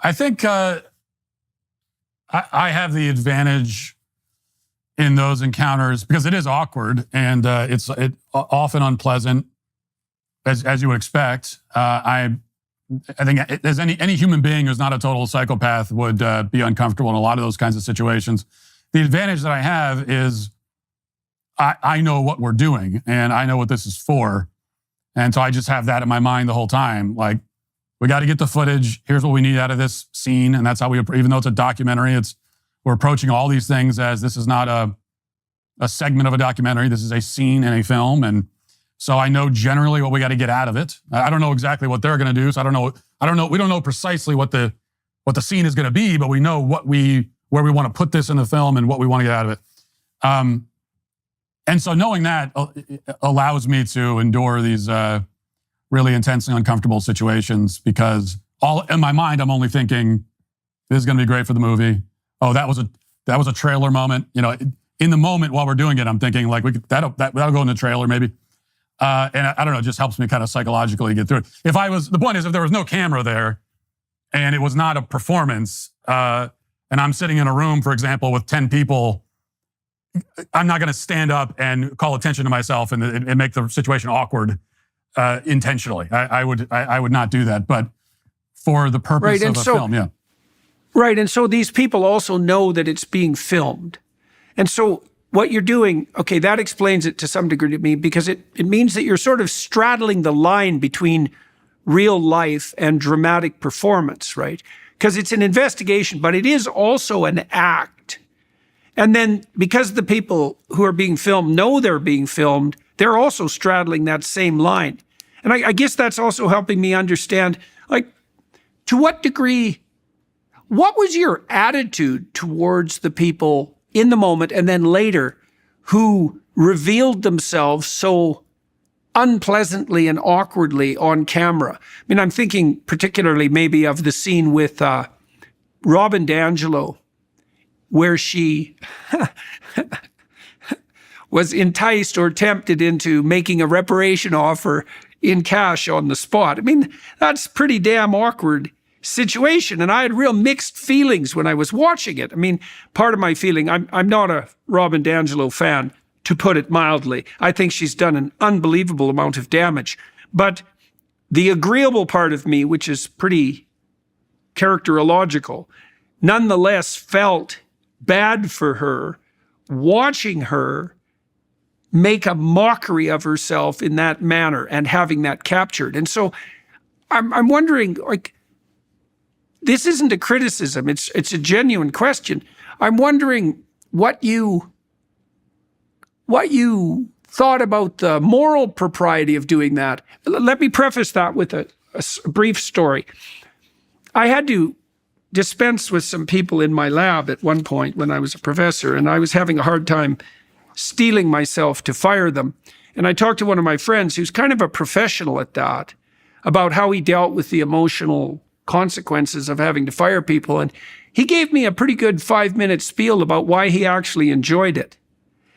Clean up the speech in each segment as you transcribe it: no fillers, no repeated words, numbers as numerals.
I think I have the advantage in those encounters because it is awkward and it's often unpleasant, as you would expect. I think as any human being who's not a total psychopath would be uncomfortable in a lot of those kinds of situations. The advantage that I have is I know what we're doing and I know what this is for. And so I just have that in my mind the whole time. Like, we got to get the footage. Here's what we need out of this scene. And that's how even though it's a documentary, we're approaching all these things as this is not a segment of a documentary. This is a scene in a film. And so I know generally what we got to get out of it. I don't know exactly what they're going to do. So I don't know. We don't know precisely what the scene is going to be, but we know where we want to put this in the film and what we want to get out of it. And so knowing that allows me to endure these really intensely uncomfortable situations because in my mind, I'm only thinking, this is going to be great for the movie. Oh, that was a trailer moment. You know, in the moment while we're doing it, I'm thinking like that'll go in the trailer maybe. And I don't know, it just helps me kind of psychologically get through it. The point is, if there was no camera there and it was not a performance, and I'm sitting in a room, for example, with 10 people, I'm not going to stand up and call attention to myself and make the situation awkward intentionally. I would not do that. But for the purpose of a film, yeah. Right, and so these people also know that it's being filmed. And so what you're doing, okay, that explains it to some degree to me because it means that you're sort of straddling the line between real life and dramatic performance, right? Because it's an investigation, but it is also an act. And then because the people who are being filmed know they're being filmed, they're also straddling that same line. And I guess that's also helping me understand, like, to what degree, what was your attitude towards the people in the moment and then later who revealed themselves so unpleasantly and awkwardly on camera? I mean, I'm thinking particularly maybe of the scene with Robin DiAngelo, where she was enticed or tempted into making a reparation offer in cash on the spot. I mean, that's pretty damn awkward situation. And I had real mixed feelings when I was watching it. I mean, part of my feeling, I'm not a Robin DiAngelo fan, to put it mildly. I think she's done an unbelievable amount of damage. But the agreeable part of me, which is pretty characterological, nonetheless felt bad for her watching her make a mockery of herself in that manner and having that captured. And so I'm wondering, like, this isn't a criticism, it's a genuine question. I'm wondering what you thought about the moral propriety of doing that. Let me preface that with a brief story. I had to dispense with some people in my lab at one point when I was a professor, and I was having a hard time steeling myself to fire them. And I talked to one of my friends who's kind of a professional at that, about how he dealt with the emotional consequences of having to fire people. And he gave me a pretty good 5-minute spiel about why he actually enjoyed it.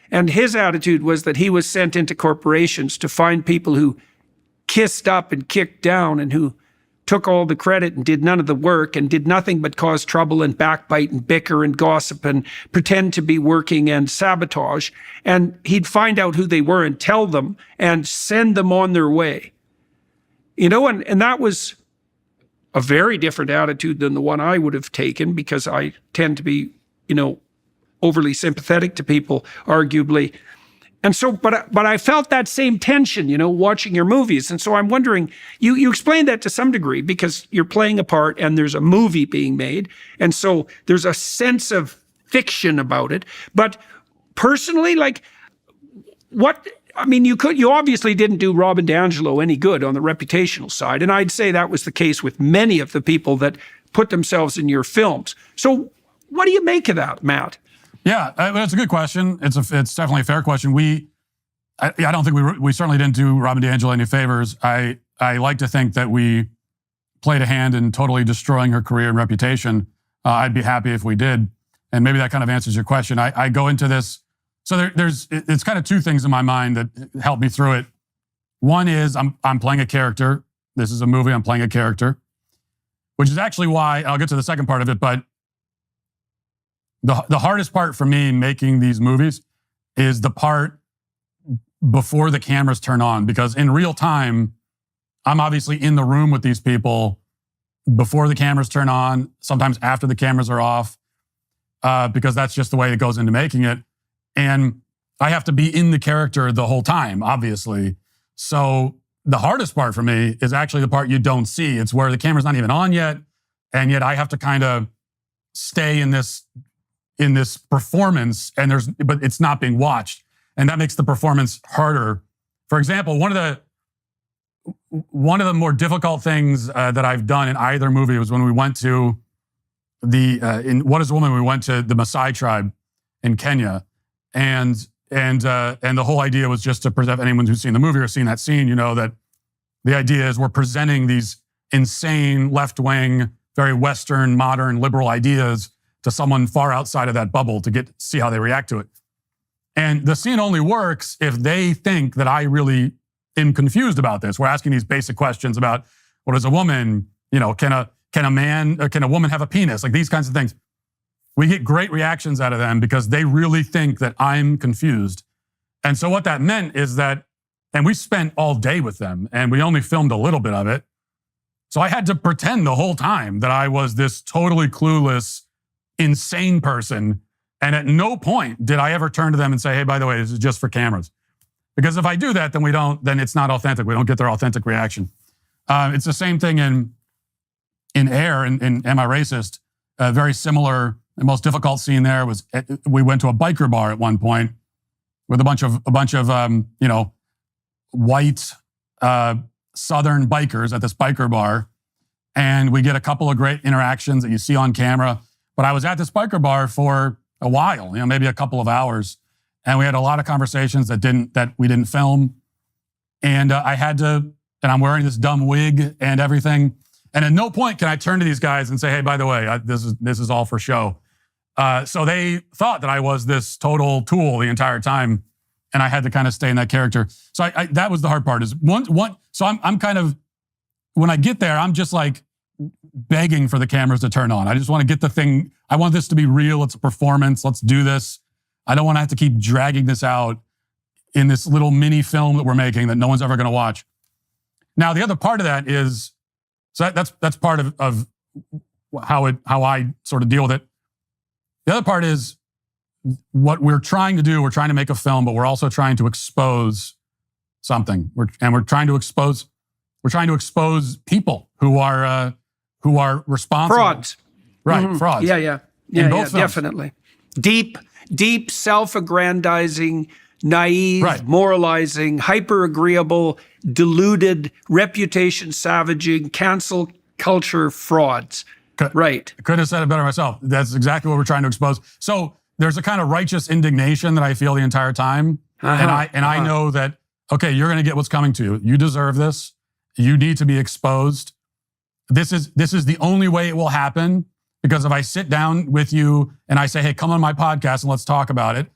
And his attitude was that he was sent into corporations to find people who kissed up and kicked down and who took all the credit and did none of the work and did nothing but cause trouble and backbite and bicker and gossip and pretend to be working and sabotage. And he'd find out who they were and tell them and send them on their way. You know, and that was a very different attitude than the one I would have taken, because I tend to be, you know, overly sympathetic to people, arguably. And so, but I felt that same tension, you know, watching your movies. And so I'm wondering, you explained that to some degree because you're playing a part and there's a movie being made. And so there's a sense of fiction about it. But personally, like, what, I mean, you obviously didn't do Robin DiAngelo any good on the reputational side. And I'd say that was the case with many of the people that put themselves in your films. So what do you make of that, Matt? Yeah, that's a good question. It's definitely a fair question. I don't think we certainly didn't do Robin DiAngelo any favors. I like to think that we played a hand in totally destroying her career and reputation. I'd be happy if we did. And maybe that kind of answers your question. I go into this, so it's kind of two things in my mind that help me through it. One is I'm playing a character. This is a movie, I'm playing a character, which is actually why, I'll get to the second part of it, but the hardest part for me making these movies is the part before the cameras turn on, because in real time, I'm obviously in the room with these people before the cameras turn on, sometimes after the cameras are off, because that's just the way it goes into making it. And I have to be in the character the whole time, obviously. So the hardest part for me is actually the part you don't see. It's where the camera's not even on yet, and yet I have to kind of stay in this performance, but it's not being watched. And that makes the performance harder. For example, one of the more difficult things that I've done in either movie was when we went to in What Is a Woman, we went to the Maasai tribe in Kenya. And the whole idea was just to present, anyone who's seen the movie or seen that scene, you know that the idea is we're presenting these insane left-wing, very Western, modern, liberal ideas to someone far outside of that bubble to see how they react to it. And the scene only works if they think that I really am confused about this. We're asking these basic questions about what is a woman, you know, can a woman have a penis? Like these kinds of things. We get great reactions out of them because they really think that I'm confused. And so what that meant is that, and we spent all day with them and we only filmed a little bit of it. So I had to pretend the whole time that I was this totally clueless, insane person. And at no point did I ever turn to them and say, hey, by the way, this is just for cameras. Because if I do that, then it's not authentic. We don't get their authentic reaction. It's the same thing in Air, in Am I Racist? Very similar. The most difficult scene there was we went to a biker bar at one point with a bunch of white Southern bikers at this biker bar. And we get a couple of great interactions that you see on camera. But I was at this biker bar for a while, maybe a couple of hours. And we had a lot of conversations that we didn't film. And and I'm wearing this dumb wig and everything. And at no point can I turn to these guys and say, hey, by the way, this is all for show. So they thought that I was this total tool the entire time. And I had to kind of stay in that character. So that was the hard part is so I'm kind of, when I get there, I'm just like begging for the cameras to turn on. I just want to get the thing. I want this to be real. It's a performance. Let's do this. I don't want to have to keep dragging this out in this little mini film that we're making that no one's ever going to watch. Now, the other part of that is, so that's part of how I sort of deal with it. The other part is what we're trying to do. We're trying to make a film, but we're also trying to expose something. We're trying to expose people who are responsible. Frauds. Right, Mm-hmm. frauds. Yeah, definitely. Deep, self-aggrandizing, naive, Right. moralizing, hyper-agreeable, deluded, reputation-savaging, cancel culture frauds. Right. I couldn't have said it better myself. That's exactly what we're trying to expose. So there's a kind of righteous indignation that I feel the entire time. I know that, okay, you're going to get what's coming to you. You deserve this. You need to be exposed. This is the only way it will happen, because if I sit down with you and I say, hey, come on my podcast and let's talk about it,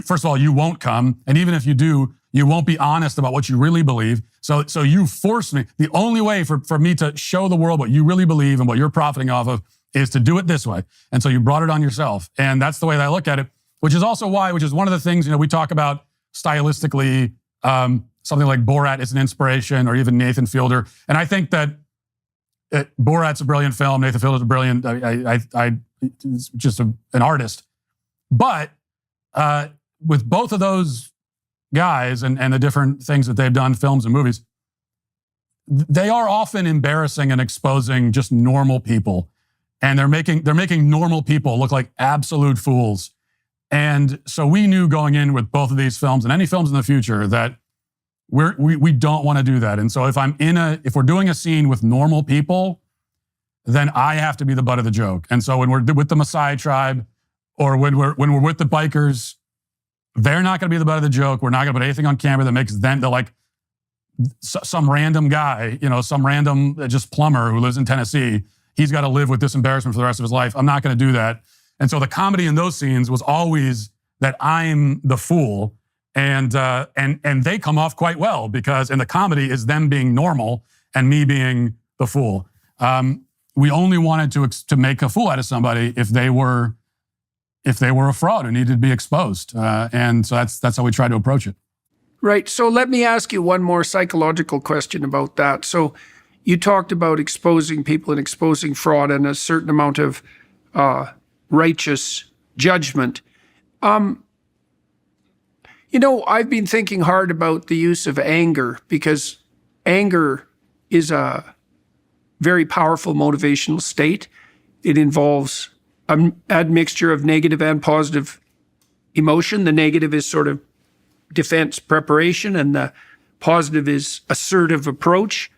first of all, you won't come. And even if you do, you won't be honest about what you really believe. So you force me. The only way for me to show the world what you really believe and what you're profiting off of is to do it this way. And so you brought it on yourself. And that's the way that I look at it, which is one of the things, we talk about stylistically, something like Borat is an inspiration, or even Nathan Fielder. And I think that Borat's a brilliant film. Nathan Fielder's a brilliant, it's just an artist. But with both of those guys and the different things that they've done, films and movies, they are often embarrassing and exposing just normal people. And they're making normal people look like absolute fools. And so we knew going in with both of these films and any films in the future that we don't want to do that. And so if we're doing a scene with normal people, then I have to be the butt of the joke. And so when we're with the Maasai tribe, or when we're with the bikers, they're not going to be the butt of the joke. We're not going to put anything on camera that makes them, they're like some random guy, some random just plumber who lives in Tennessee. He's got to live with this embarrassment for the rest of his life. I'm not going to do that. And so the comedy in those scenes was always that I'm the fool. And they come off quite well, because in the comedy is them being normal and me being the fool. we only wanted to make a fool out of somebody if they were a fraud who needed to be exposed. And so that's how we try to approach it. Right. So let me ask you one more psychological question about that. So you talked about exposing people and exposing fraud and a certain amount of righteous judgment. I've been thinking hard about the use of anger, because anger is a very powerful motivational state. It involves an admixture of negative and positive emotion. The negative is sort of defense preparation, and the positive is assertive approach.